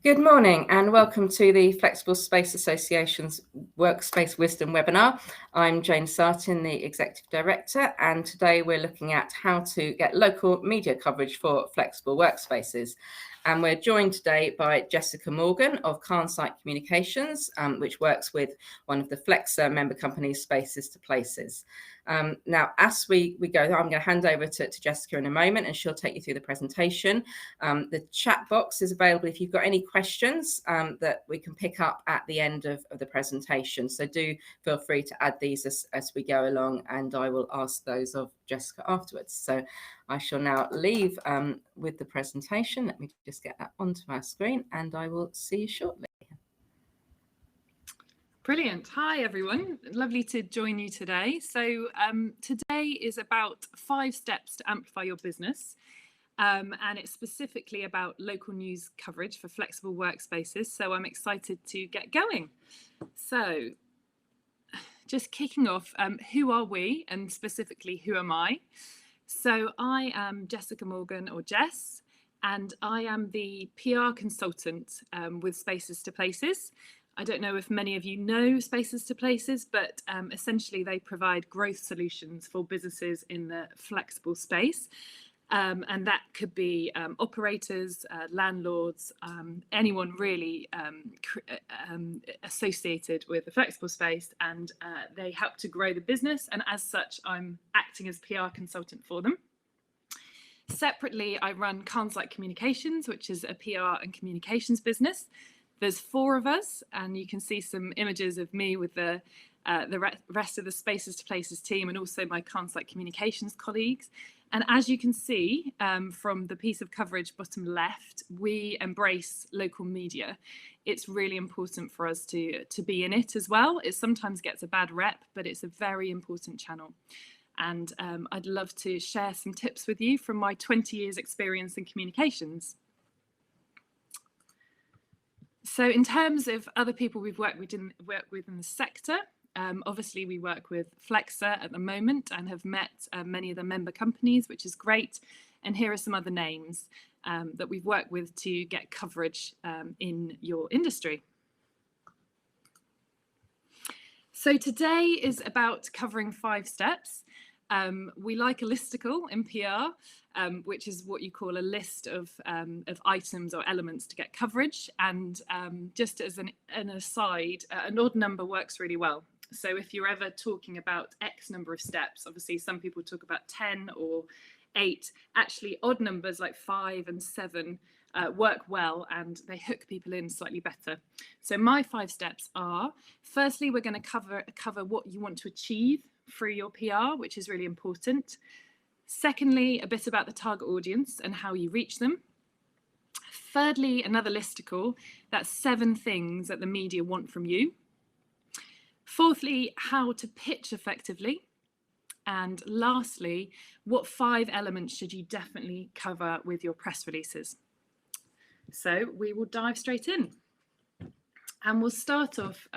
Good morning and welcome to the Flexible Space Association's Workspace Wisdom Webinar. I'm Jane Sartin, the Executive Director, and today we're looking at how to get local media coverage for flexible workspaces. And we're joined today by Jessica Morgan of Carnsight Communications, which works with one of the FlexSA member companies, Spaces to Places. Now, as we go, I'm going to hand over to Jessica in a moment and she'll take you through the presentation. The chat box is available if you've got any questions that we can pick up at the end of the presentation. So do feel free to add these as we go along, and I will ask those of Jessica afterwards. So I shall now leave with the presentation. Let me just get that onto our screen and I will see you shortly. Brilliant. Hi, everyone. Lovely to join you today. So today is about 5 steps to amplify your business. And it's specifically about local news coverage for flexible workspaces. So I'm excited to get going. So just kicking off, who are we, and specifically who am I? So I am Jessica Morgan, or Jess, and I am the PR consultant with Spaces to Places. I don't know if many of you know Spaces to Places, but essentially they provide growth solutions for businesses in the flexible space. And that could be operators, landlords, anyone really associated with the flexible space, and they help to grow the business. And as such, I'm acting as PR consultant for them. Separately, I run Carnsight Communications, which is a PR and communications business. There's 4 of us, and you can see some images of me with the rest of the Spaces to Places team, and also my Carnsight Communications colleagues. And as you can see from the piece of coverage bottom left, we embrace local media. It's really important for us to be in it as well. It sometimes gets a bad rep, but it's a very important channel. And I'd love to share some tips with you from my 20 years experience in communications. So in terms of other people we've worked with in the sector, obviously we work with FlexSA at the moment and have met many of the member companies, which is great. And here are some other names that we've worked with to get coverage in your industry. So today is about covering 5 steps. We like a listicle in PR, which is what you call a list of items or elements to get coverage. And just as an aside, an odd number works really well. So if you're ever talking about X number of steps, obviously some people talk about 10 or 8, actually odd numbers like 5 and 7 work well, and they hook people in slightly better. So my 5 steps are, firstly, we're going to cover what you want to achieve through your PR, which is really important. Secondly, a bit about the target audience and how you reach them. Thirdly, another listicle, that's 7 things that the media want from you. Fourthly, how to pitch effectively. And lastly, what 5 elements should you definitely cover with your press releases? So we will dive straight in. And we'll start off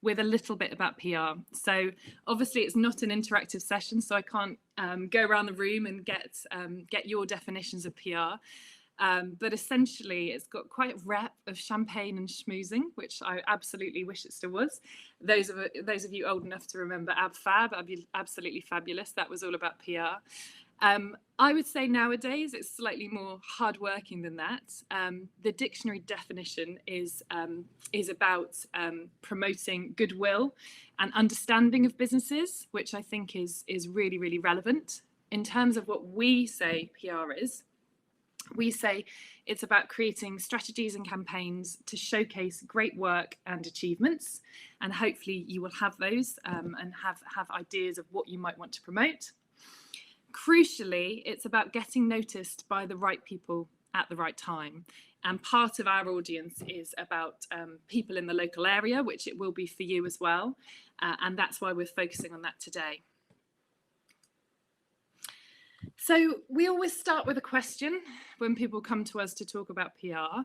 with a little bit about PR. So obviously it's not an interactive session, so I can't go around the room and get your definitions of PR. But essentially it's got quite a rep of champagne and schmoozing, which I absolutely wish it still was. Those of you old enough to remember AbFab, absolutely fabulous. That was all about PR. I would say nowadays it's slightly more hardworking than that. The dictionary definition is about promoting goodwill and understanding of businesses, which I think is really, really relevant. In terms of what we say PR is, we say it's about creating strategies and campaigns to showcase great work and achievements, and hopefully you will have those and have ideas of what you might want to promote. Crucially, it's about getting noticed by the right people at the right time. And part of our audience is about people in the local area, which it will be for you as well. And that's why we're focusing on that today. So we always start with a question when people come to us to talk about PR,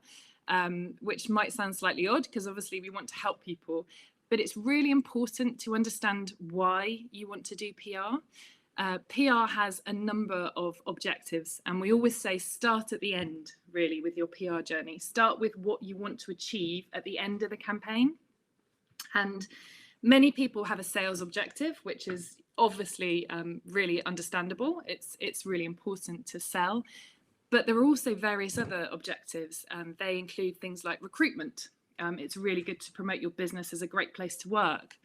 which might sound slightly odd because obviously we want to help people, but it's really important to understand why you want to do PR. PR has a number of objectives, and we always say start at the end, really, with your PR journey. Start with what you want to achieve at the end of the campaign. And many people have a sales objective, which is obviously really understandable. It's really important to sell. But there are also various other objectives. They include things like recruitment. It's really good to promote your business as a great place to work.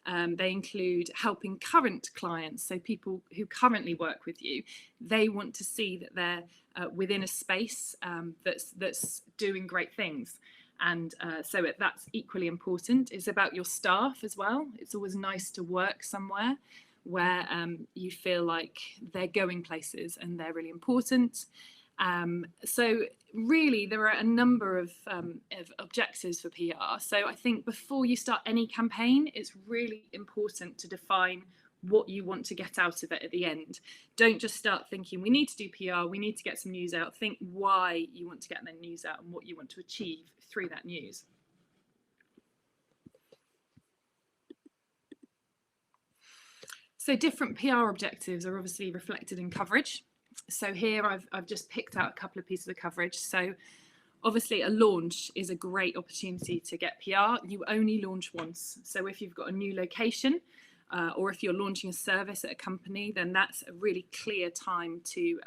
They include helping current clients, so people who currently work with you. They want to see that they're within a space that's doing great things. And so that's equally important. It's about your staff as well. It's always nice to work somewhere where you feel like they're going places and they're really important. So really, there are a number of objectives for PR. So I think before you start any campaign, it's really important to define what you want to get out of it at the end. Don't just start thinking, we need to do PR, we need to get some news out. Think why you want to get the news out and what you want to achieve through that news. So different PR objectives are obviously reflected in coverage. So here I've just picked out a couple of pieces of coverage. So obviously a launch is a great opportunity to get PR. You only launch once. So if you've got a new location or if you're launching a service at a company, then that's a really clear time to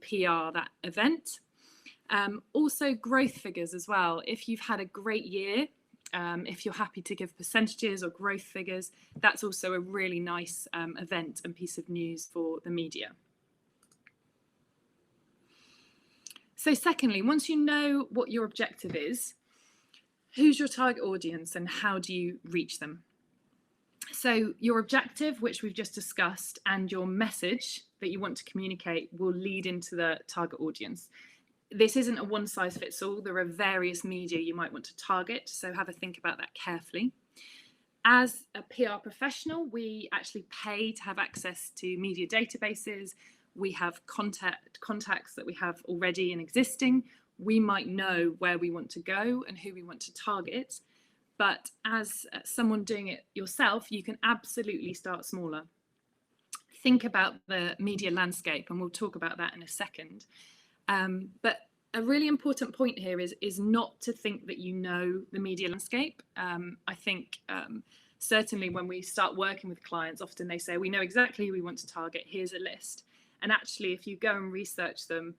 PR that event. Also growth figures as well. If you've had a great year, if you're happy to give percentages or growth figures, that's also a really nice event and piece of news for the media. So secondly, once you know what your objective is, who's your target audience and how do you reach them? So your objective, which we've just discussed, and your message that you want to communicate will lead into the target audience. This isn't a one size fits all. There are various media you might want to target, so have a think about that carefully. As a PR professional, we actually pay to have access to media databases. We have contacts that we have already and existing. We might know where we want to go and who we want to target. But as someone doing it yourself, you can absolutely start smaller. Think about the media landscape, and we'll talk about that in a second. But a really important point here is not to think that you know the media landscape. I think certainly when we start working with clients, often they say, we know exactly who we want to target, here's a list. And actually, if you go and research them,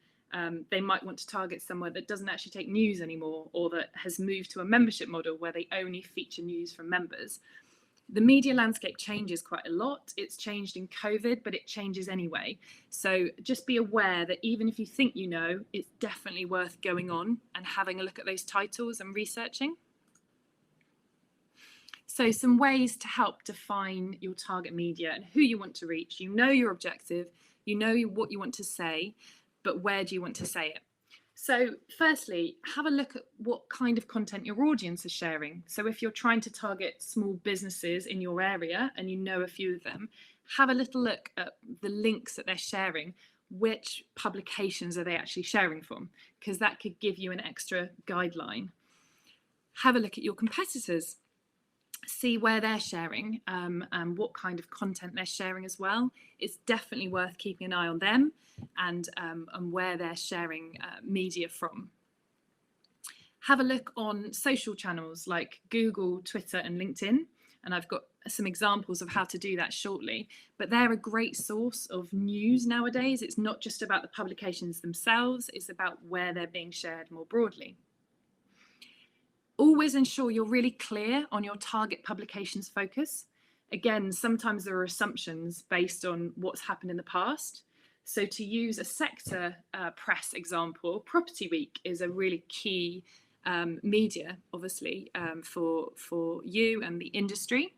they might want to target somewhere that doesn't actually take news anymore, or that has moved to a membership model where they only feature news from members. The media landscape changes quite a lot. It's changed in COVID, but it changes anyway. So just be aware that even if you think you know, it's definitely worth going on and having a look at those titles and researching. So some ways to help define your target media and who you want to reach. You know your objective, you know what you want to say, but where do you want to say it? So firstly, have a look at what kind of content your audience is sharing. So if you're trying to target small businesses in your area and you know a few of them, have a little look at the links that they're sharing. Which publications are they actually sharing from? Because that could give you an extra guideline. Have a look at your competitors. See where they're sharing and what kind of content they're sharing as well. It's definitely worth keeping an eye on them and where they're sharing media from. Have a look on social channels like Google, Twitter and LinkedIn. And I've got some examples of how to do that shortly, but they're a great source of news nowadays. It's not just about the publications themselves, it's about where they're being shared more broadly. Always ensure you're really clear on your target publications focus. Again, sometimes there are assumptions based on what's happened in the past. So to use a sector press example, Property Week is a really key media, obviously, for you and the industry.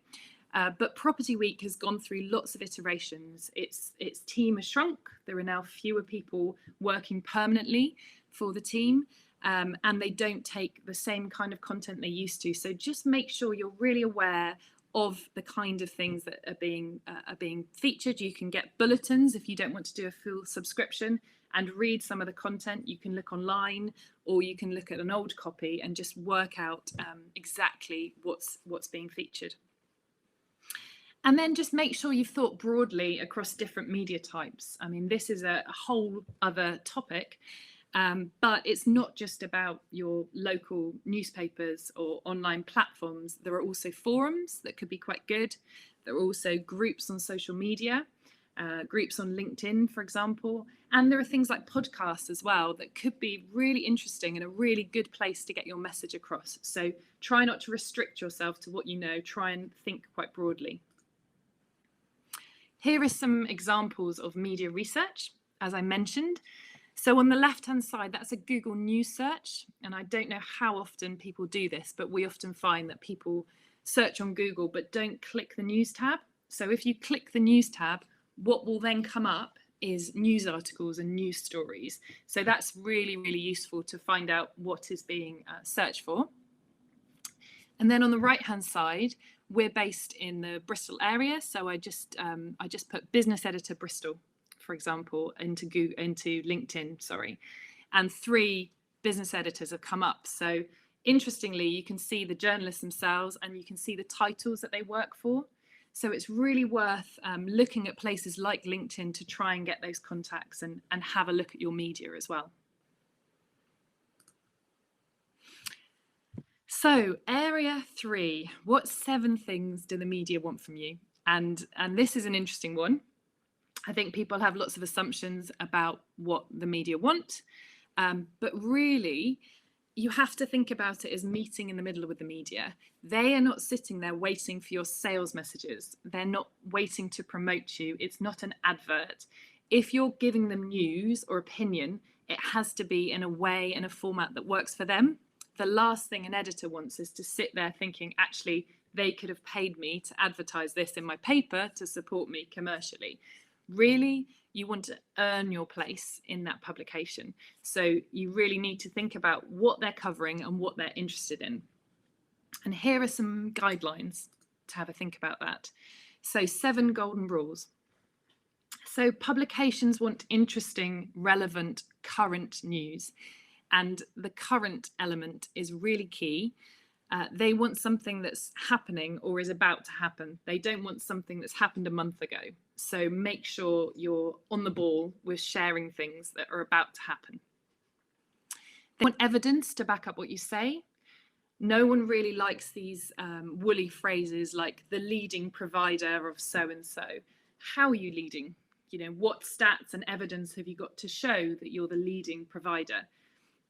But Property Week has gone through lots of iterations. Its team has shrunk. There are now fewer people working permanently for the team. And they don't take the same kind of content they used to. So just make sure you're really aware of the kind of things that are being featured. You can get bulletins if you don't want to do a full subscription and read some of the content. You can look online, or you can look at an old copy and just work out exactly what's being featured. And then just make sure you've thought broadly across different media types. I mean, this is a whole other topic, but it's not just about your local newspapers or online platforms. There are also forums that could be quite good. There are also groups on social media, groups on LinkedIn, for example. And there are things like podcasts as well that could be really interesting and a really good place to get your message across. So try not to restrict yourself to what you know. Try and think quite broadly. Here are some examples of media research, as I mentioned. So on the left-hand side, that's a Google News search. And I don't know how often people do this, but we often find that people search on Google but don't click the news tab. So if you click the news tab, what will then come up is news articles and news stories. So that's really, really useful to find out what is being searched for. And then on the right-hand side, we're based in the Bristol area. So I just put business editor Bristol, for example, into LinkedIn, sorry. And 3 business editors have come up. So interestingly, you can see the journalists themselves and you can see the titles that they work for. So it's really worth looking at places like LinkedIn to try and get those contacts and have a look at your media as well. So area 3, what 7 things do the media want from you? And this is an interesting one. I think people have lots of assumptions about what the media want, but really you have to think about it as meeting in the middle with the media. They are not sitting there waiting for your sales messages. They're not waiting to promote you. It's not an advert. If you're giving them news or opinion, it has to be in a way and a format that works for them. The last thing an editor wants is to sit there thinking, actually, they could have paid me to advertise this in my paper to support me commercially. Really, you want to earn your place in that publication. So you really need to think about what they're covering and what they're interested in. And here are some guidelines to have a think about that. So 7 golden rules. So publications want interesting, relevant, current news. And the current element is really key. They want something that's happening or is about to happen. They don't want something that's happened a month ago. So make sure you're on the ball with sharing things that are about to happen. They want evidence to back up what you say. No one really likes these woolly phrases like the leading provider of so-and-so. How are you leading? You know, what stats and evidence have you got to show that you're the leading provider?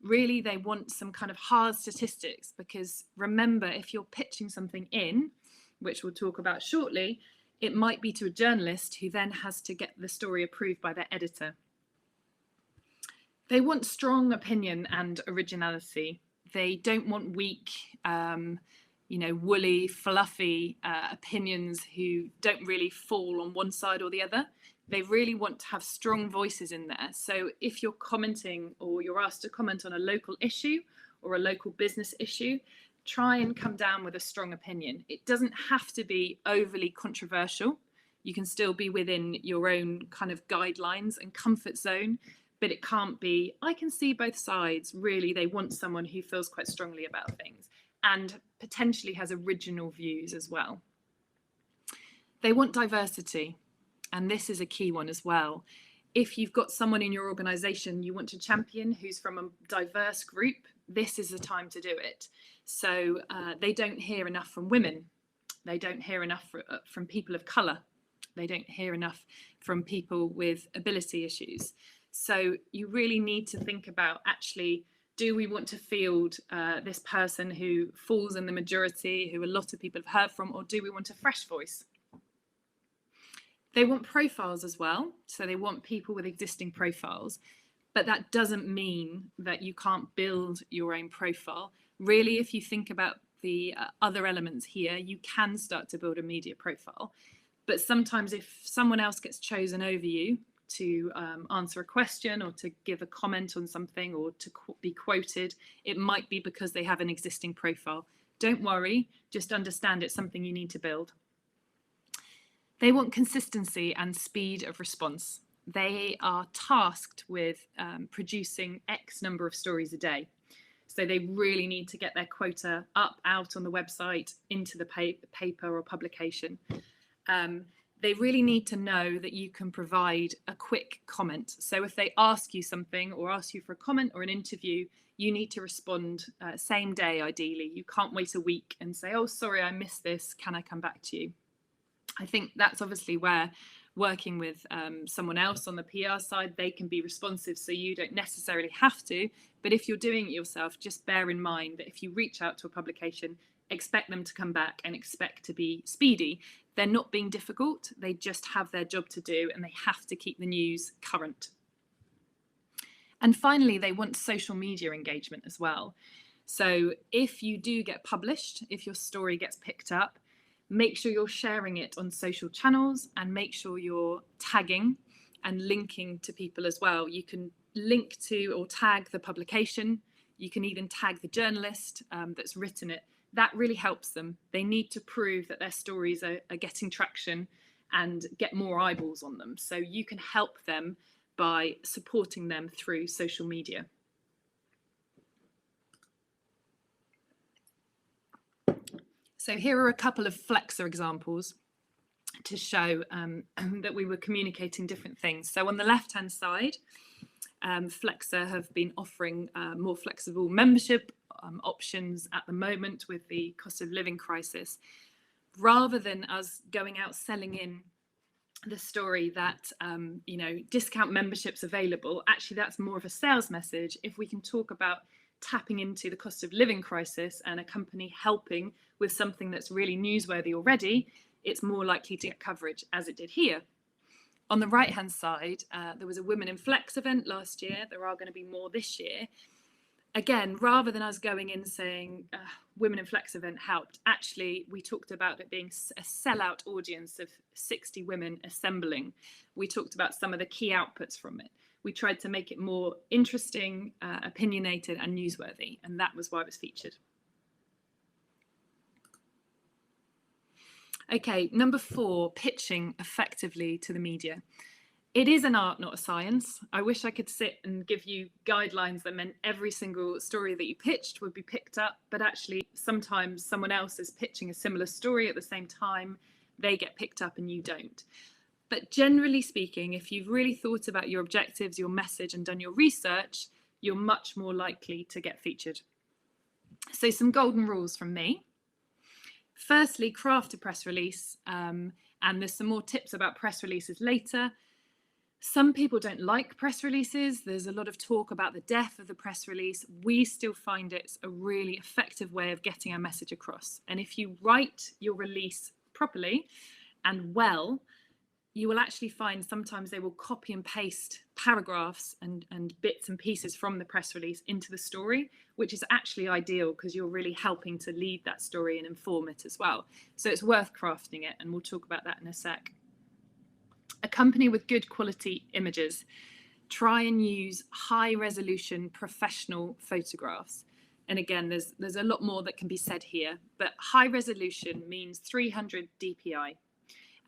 Really, they want some kind of hard statistics, because remember, if you're pitching something in, which we'll talk about shortly, it might be to a journalist who then has to get the story approved by their editor. They want strong opinion and originality. They don't want weak, woolly, fluffy opinions who don't really fall on one side or the other. They really want to have strong voices in there. So if you're commenting or you're asked to comment on a local issue or a local business issue, try and come down with a strong opinion. It doesn't have to be overly controversial. You can still be within your own kind of guidelines and comfort zone, but it can't be, I can see both sides. Really, they want someone who feels quite strongly about things and potentially has original views as well. They want diversity. And this is a key one as well. If you've got someone in your organization you want to champion who's from a diverse group, this is the time to do it. So they don't hear enough from women. They don't hear enough from people of color. They don't hear enough from people with ability issues. So you really need to think about, actually, do we want to field this person who falls in the majority, who a lot of people have heard from, or do we want a fresh voice? They want profiles as well. So they want people with existing profiles, but that doesn't mean that you can't build your own profile. Really, if you think about the other elements here, you can start to build a media profile. But sometimes if someone else gets chosen over you to answer a question or to give a comment on something or to be quoted, it might be because they have an existing profile. Don't worry, just understand it's something you need to build. They want consistency and speed of response. They are tasked with producing X number of stories a day. So they really need to get their quota up, out on the website, into the paper or publication. they really need to know that you can provide a quick comment. So if they ask you something or ask you for a comment or an interview, you need to respond same day, ideally. You can't wait a week and say, oh, sorry, I missed this. Can I come back to you? I think that's obviously where working with someone else on the PR side, they can be responsive, so you don't necessarily have to. But if you're doing it yourself, just bear in mind that if you reach out to a publication, expect them to come back and expect to be speedy. They're not being difficult, they just have their job to do and they have to keep the news current. And finally, they want social media engagement as well. So if you do get published, if your story gets picked up, make sure you're sharing it on social channels and make sure you're tagging and linking to people as well. You can link to or tag the publication. You can even tag the journalist that's written it. That really helps them. They need to prove that their stories are getting traction and get more eyeballs on them. So you can help them by supporting them through social media. So here are a couple of FlexSA examples to show that we were communicating different things. So on the left-hand side, FlexSA have been offering more flexible membership options at the moment with the cost of living crisis. Rather than us going out selling in the story that discount memberships available, actually that's more of a sales message. If we can talk about tapping into the cost of living crisis and a company helping with something that's really newsworthy already, it's more likely to get coverage, as it did here. On the right hand side, there was a Women in Flex event last year. There are going to be more this year. Again, rather than us going in saying Women in Flex event helped, actually we talked about it being a sellout audience of 60 women assembling. We talked about some of the key outputs from it. We tried to make it more interesting, opinionated and newsworthy, and that was why it was featured. Okay, number 4, pitching effectively to the media. It is an art, not a science. I wish I could sit and give you guidelines that meant every single story that you pitched would be picked up, but actually sometimes someone else is pitching a similar story at the same time, they get picked up and you don't. But generally speaking, if you've really thought about your objectives, your message, and done your research, you're much more likely to get featured. So some golden rules from me. Firstly, craft a press release, and there's some more tips about press releases later. Some people don't like press releases. There's a lot of talk about the death of the press release. We still find it's a really effective way of getting our message across. And if you write your release properly and well, you will actually find sometimes they will copy and paste paragraphs and bits and pieces from the press release into the story, which is actually ideal because you're really helping to lead that story and inform it as well. So it's worth crafting it, and we'll talk about that in a sec. Accompany with good quality images. Try and use high resolution professional photographs. And again, there's a lot more that can be said here, but high resolution means 300 DPI.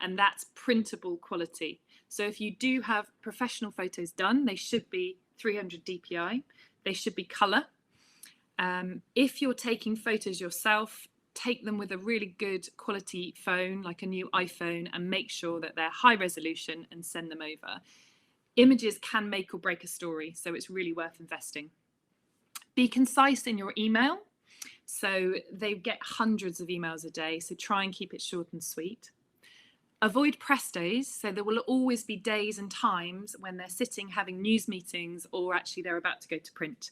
And that's printable quality. So if you do have professional photos done, they should be 300 DPI. They should be color. If you're taking photos yourself, take them with a really good quality phone, like a new iPhone, and make sure that they're high resolution and send them over. Images can make or break a story, so it's really worth investing. Be concise in your email. So they get hundreds of emails a day, so try and keep it short and sweet. Avoid press days, so there will always be days and times when they're sitting having news meetings or actually they're about to go to print.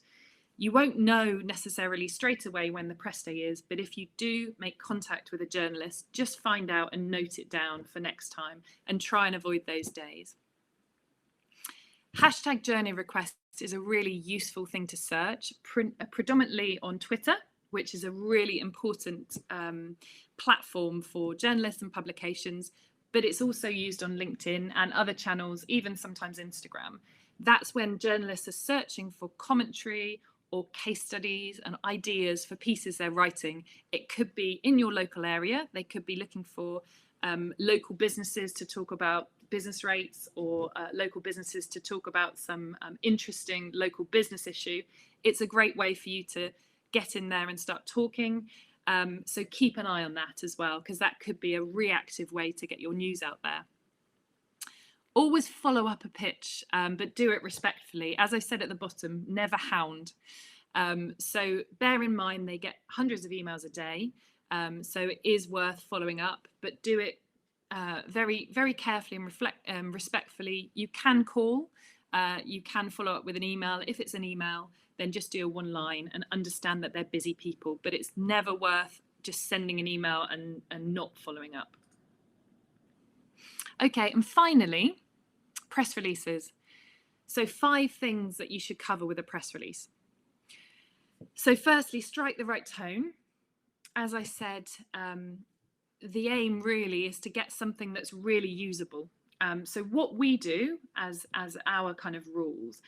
You won't know necessarily straight away when the press day is, but if you do make contact with a journalist, just find out and note it down for next time and try and avoid those days. Hashtag journey request is a really useful thing to search, predominantly on Twitter, which is a really important platform for journalists and publications, but it's also used on LinkedIn and other channels, even sometimes Instagram. That's when journalists are searching for commentary or case studies and ideas for pieces they're writing. It could be in your local area. They could be looking for local businesses to talk about business rates, or local businesses to talk about some interesting local business issue. It's a great way for you to get in there and start talking. So keep an eye on that as well, because that could be a reactive way to get your news out there. Always follow up a pitch, but do it respectfully. As I said at the bottom, never hound. So bear in mind they get hundreds of emails a day, so it is worth following up, but do it very, very carefully and respectfully. You can call, you can follow up with an email. If it's an email, then just do a one line and understand that they're busy people, but it's never worth just sending an email and not following up. Okay, and finally, press releases. So 5 things that you should cover with a press release. So firstly, strike the right tone. As I said, the aim really is to get something that's really usable. So what we do as our kind of rules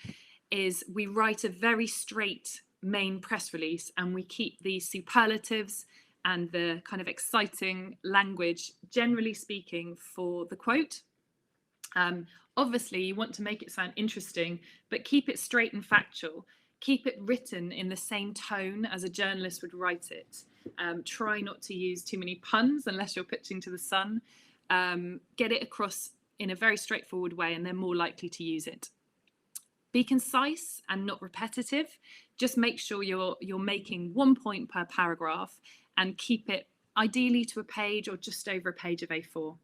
is we write a very straight main press release, and we keep the superlatives and the kind of exciting language, generally speaking, for the quote. Obviously, you want to make it sound interesting, but keep it straight and factual. Keep it written in the same tone as a journalist would write it. Try not to use too many puns unless you're pitching to the Sun. Get it across in a very straightforward way, and they're more likely to use it. Be concise and not repetitive. Just make sure you're making 1 point per paragraph, and keep it ideally to a page or just over a page of A4.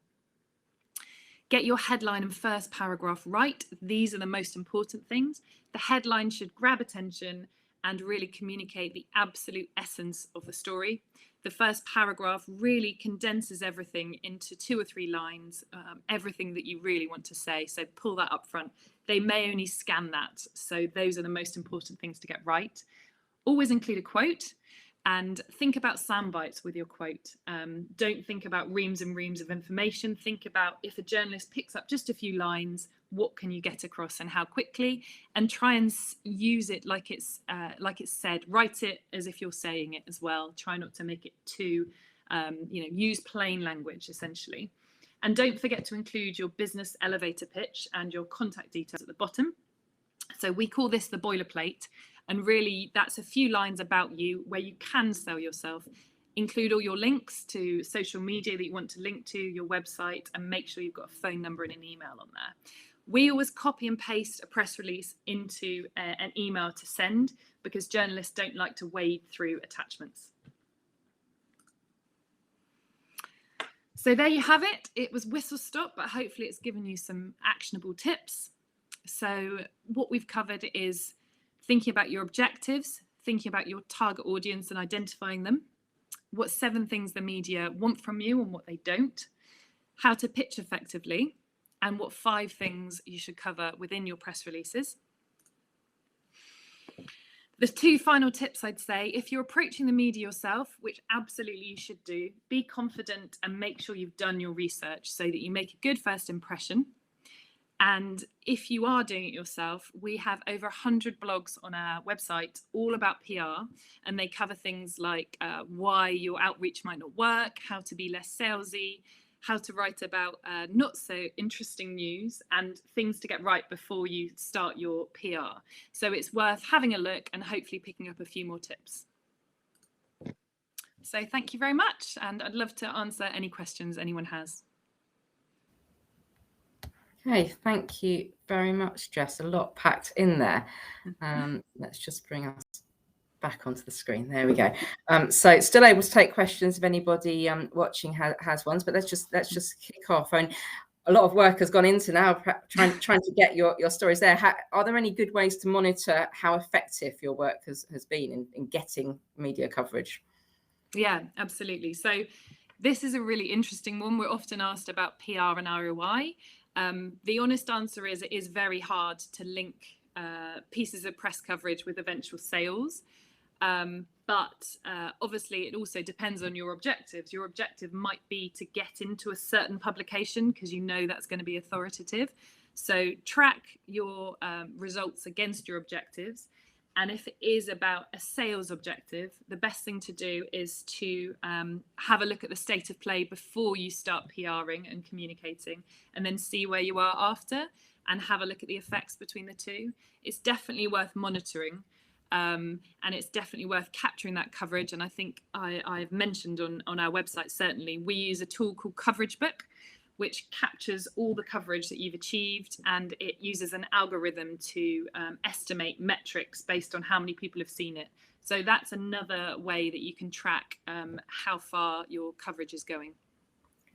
Get your headline and first paragraph right. These are the most important things. The headline should grab attention and really communicate the absolute essence of the story. The first paragraph really condenses everything into 2 or 3 lines, everything that you really want to say. So pull that up front. They may only scan that. So those are the most important things to get right. Always include a quote. And think about sound bites with your quote. Don't think about reams and reams of information. Think about, if a journalist picks up just a few lines, what can you get across and how quickly? And try and use it like it's said. Write it as if you're saying it as well. Try not to make it too, use plain language essentially. And don't forget to include your business elevator pitch and your contact details at the bottom. So we call this the boilerplate. And really, that's a few lines about you where you can sell yourself. Include all your links to social media that you want to link to, your website, and make sure you've got a phone number and an email on there. We always copy and paste a press release into an email to send, because journalists don't like to wade through attachments. So there you have it. It was whistle stop, but hopefully it's given you some actionable tips. So what we've covered is thinking about your objectives, thinking about your target audience and identifying them, what 7 things the media want from you and what they don't, how to pitch effectively, and what 5 things you should cover within your press releases. The 2 final tips I'd say: if you're approaching the media yourself, which absolutely you should do, be confident and make sure you've done your research so that you make a good first impression. And if you are doing it yourself, we have over 100 blogs on our website all about PR, and they cover things like why your outreach might not work, how to be less salesy, how to write about not so interesting news, and things to get right before you start your PR. So it's worth having a look and hopefully picking up a few more tips. So thank you very much, and I'd love to answer any questions anyone has. Okay, thank you very much, Jess. A lot packed in there. Let's just bring us back onto the screen. There we go. So still able to take questions if anybody watching has ones, but let's just kick off. And a lot of work has gone into now trying to get your stories there. Are there any good ways to monitor how effective your work has been in getting media coverage? Yeah, absolutely. So this is a really interesting one. We're often asked about PR and ROI. The honest answer is it is very hard to link pieces of press coverage with eventual sales. But obviously, it also depends on your objectives. Your objective might be to get into a certain publication because you know that's going to be authoritative. So track your results against your objectives. And if it is about a sales objective, the best thing to do is to have a look at the state of play before you start PRing and communicating, and then see where you are after and have a look at the effects between the two. It's definitely worth monitoring. and it's definitely worth capturing that coverage. And I think I've mentioned on our website, certainly, we use a tool called Coverage Book, which captures all the coverage that you've achieved, and it uses an algorithm to estimate metrics based on how many people have seen it. So that's another way that you can track how far your coverage is going.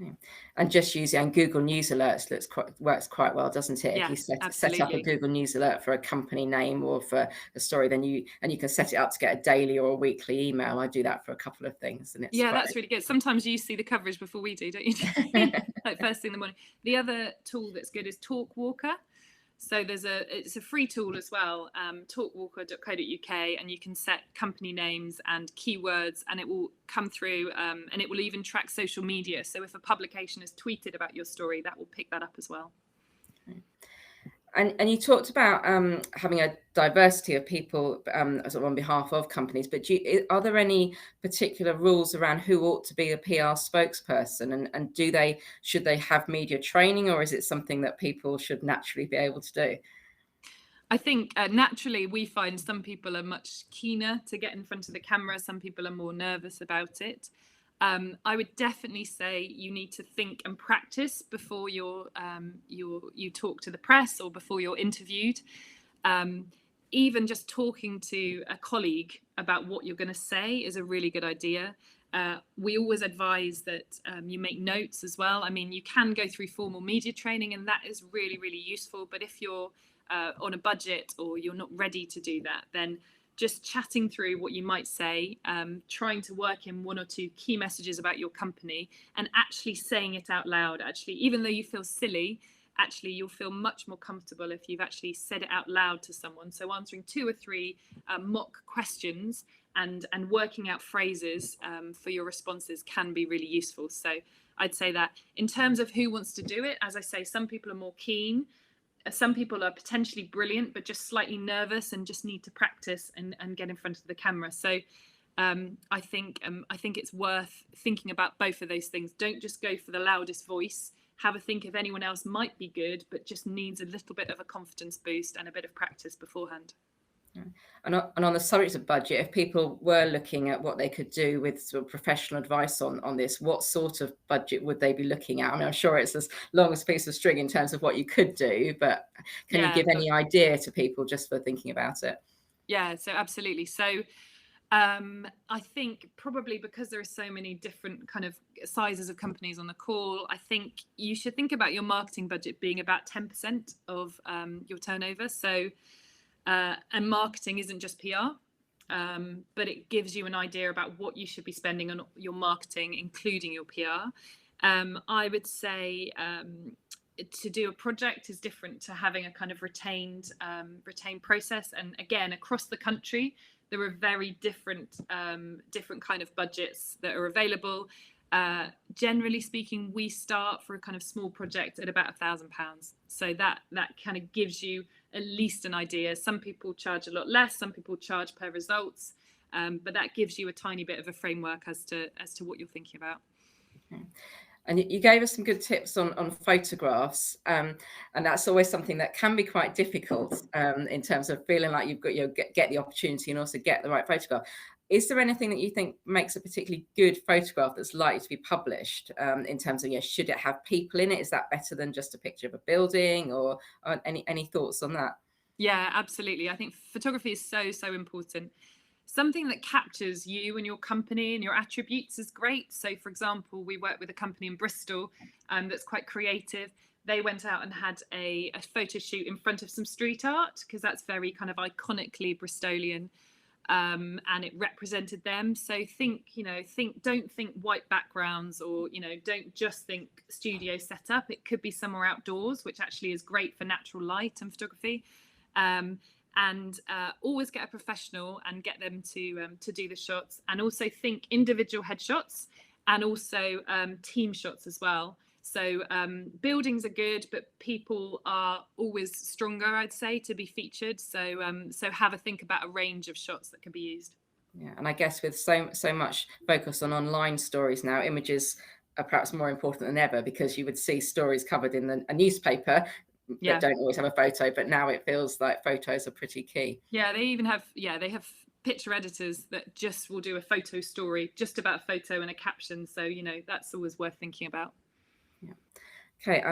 Okay. And just using Google News alerts works quite well, doesn't it? Yeah, if you set up a absolutely. Google News alert for a company name or for a story, then you can set it up to get a daily or a weekly email. I do that for a couple of things, and it's that's really good. Sometimes you see the coverage before we do, don't you? Like first thing in the morning. The other tool that's good is Talkwalker. So it's a free tool as well, talkwalker.co.uk, and you can set company names and keywords, and it will come through, and it will even track social media. So if a publication has tweeted about your story, that will pick that up as well. Okay. And you talked about having a diversity of people sort of on behalf of companies, but are there any particular rules around who ought to be a PR spokesperson, and should they have media training, or is it something that people should naturally be able to do? I think naturally we find some people are much keener to get in front of the camera. Some people are more nervous about it. I would definitely say you need to think and practice before you talk to the press or before you're interviewed. Even just talking to a colleague about what you're going to say is a really good idea. We always advise that you make notes as well. I mean, you can go through formal media training, and that is really, really useful. But if you're on a budget or you're not ready to do that, then just chatting through what you might say, trying to work in one or two key messages about your company and actually saying it out loud. Actually, even though you feel silly, actually you'll feel much more comfortable if you've actually said it out loud to someone. So answering 2 or 3 mock questions and working out phrases for your responses can be really useful. So I'd say that in terms of who wants to do it, as I say, some people are more keen. Some people are potentially brilliant, but just slightly nervous and just need to practice and get in front of the camera. So I think it's worth thinking about both of those things. Don't just go for the loudest voice. Have a think if anyone else might be good, but just needs a little bit of a confidence boost and a bit of practice beforehand. Yeah. And on the subject of budget, if people were looking at what they could do with sort of professional advice on this, what sort of budget would they be looking at? I mean, I'm sure it's as long as a piece of string in terms of what you could do, but can you give any idea to people just for thinking about it? Yeah, so absolutely. So I think probably because there are so many different kind of sizes of companies on the call, I think you should think about your marketing budget being about 10% of your turnover. So and marketing isn't just PR, but it gives you an idea about what you should be spending on your marketing, including your PR. I would say to do a project is different to having a kind of retained process. And again, across the country, there are very different kind of budgets that are available. Generally speaking, we start for a kind of small project at about £1,000. So that kind of gives you at least an idea. Some people charge a lot less, some people charge per results, but that gives you a tiny bit of a framework as to what you're thinking about. Okay. And you gave us some good tips on photographs, and that's always something that can be quite difficult in terms of feeling like you've got get the opportunity and also get the right photograph. Is there anything that you think makes a particularly good photograph that's likely to be published in terms of, should it have people in it? Is that better than just a picture of a building, or any thoughts on that? Yeah, absolutely. I think photography is so important. Something that captures you and your company and your attributes is great. So, for example, we work with a company in Bristol that's quite creative. They went out and had a photo shoot in front of some street art because that's very kind of iconically Bristolian. And it represented them. So don't think white backgrounds, or don't just think studio setup. It could be somewhere outdoors, which actually is great for natural light and photography. And always get a professional and get them to do the shots, and also think individual headshots and also team shots as well. So buildings are good, but people are always stronger, I'd say, to be featured. So have a think about a range of shots that can be used. Yeah, and I guess with so much focus on online stories now, images are perhaps more important than ever, because you would see stories covered in a newspaper that don't always have a photo, but now it feels like photos are pretty key. Yeah, they even have, they have picture editors that just will do a photo story just about a photo and a caption. So, that's always worth thinking about. Yeah. Okay,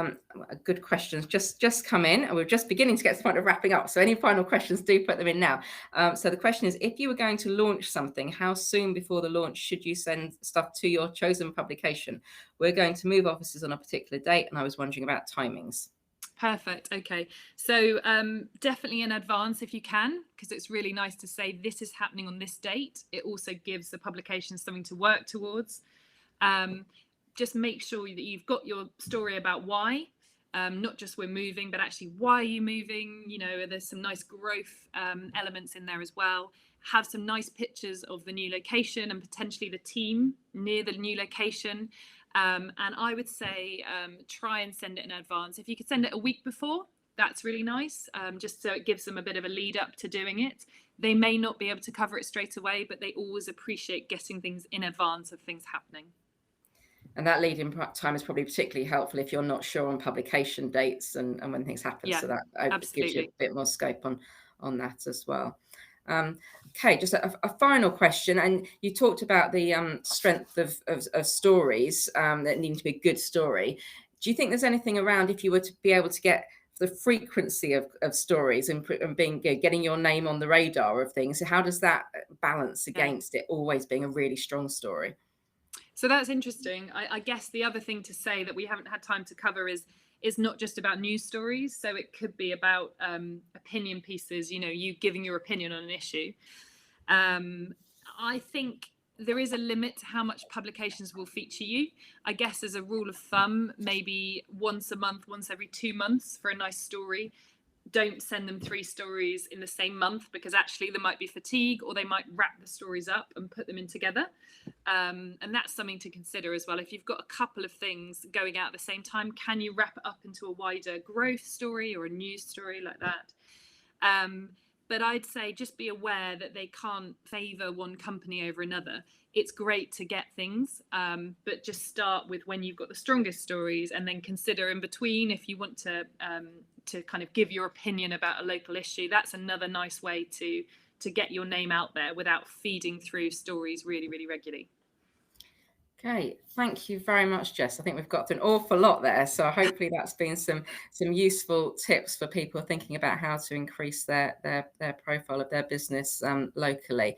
good questions just come in, and we're just beginning to get to the point of wrapping up. So any final questions, do put them in now. So the question is, if you were going to launch something, how soon before the launch should you send stuff to your chosen publication? We're going to move offices on a particular date, and I was wondering about timings. Perfect. Okay. So definitely in advance if you can, because it's really nice to say this is happening on this date. It also gives the publication something to work towards. Just make sure that you've got your story about why, not just we're moving, but actually why are you moving? There's some nice growth elements in there as well. Have some nice pictures of the new location and potentially the team near the new location. And I would say try and send it in advance. If you could send it a week before, that's really nice, just so it gives them a bit of a lead up to doing it. They may not be able to cover it straight away, but they always appreciate getting things in advance of things happening. And that lead-in time is probably particularly helpful if you're not sure on publication dates and when things happen. Yeah, so that absolutely gives you a bit more scope on that as well. Okay, just a final question. And you talked about the strength of stories that need to be a good story. Do you think there's anything around, if you were to be able to get the frequency of stories and getting your name on the radar of things, how does that balance against it always being a really strong story? So that's interesting. I guess the other thing to say that we haven't had time to cover is not just about news stories. So it could be about opinion pieces, you giving your opinion on an issue. I think there is a limit to how much publications will feature you. I guess as a rule of thumb, maybe once a month, once every 2 months for a nice story. Don't send them 3 stories in the same month, because actually there might be fatigue, or they might wrap the stories up and put them in together. And that's something to consider as well. If you've got a couple of things going out at the same time, can you wrap it up into a wider growth story or a news story like that? But I'd say just be aware that they can't favor one company over another. It's great to get things, but just start with when you've got the strongest stories, and then consider in between if you want to kind of give your opinion about a local issue. That's another nice way to get your name out there without feeding through stories really, really regularly. Okay, thank you very much, Jess. I think we've got through an awful lot there. So hopefully that's been some useful tips for people thinking about how to increase their profile of their business locally.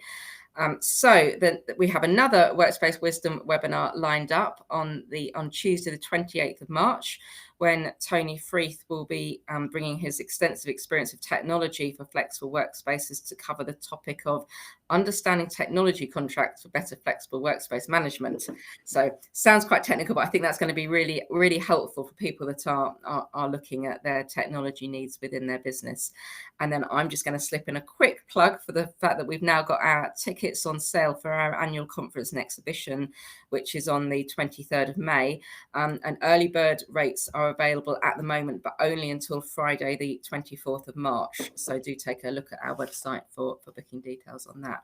So then we have another Workspace Wisdom webinar lined up on Tuesday, the 28th of March, when Tony Freeth will be bringing his extensive experience of technology for flexible workspaces to cover the topic of understanding technology contracts for better flexible workspace management. So sounds quite technical, but I think that's going to be really, really helpful for people that are looking at their technology needs within their business. And then I'm just going to slip in a quick plug for the fact that we've now got our tickets on sale for our annual conference and exhibition, which is on the 23rd of May. And early bird rates are available at the moment, but only until Friday, the 24th of March. So do take a look at our website for booking details on that.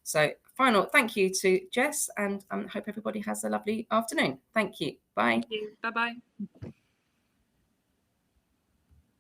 So final thank you to Jess, and hope everybody has a lovely afternoon. Thank you. Bye. Thank you. Bye-bye.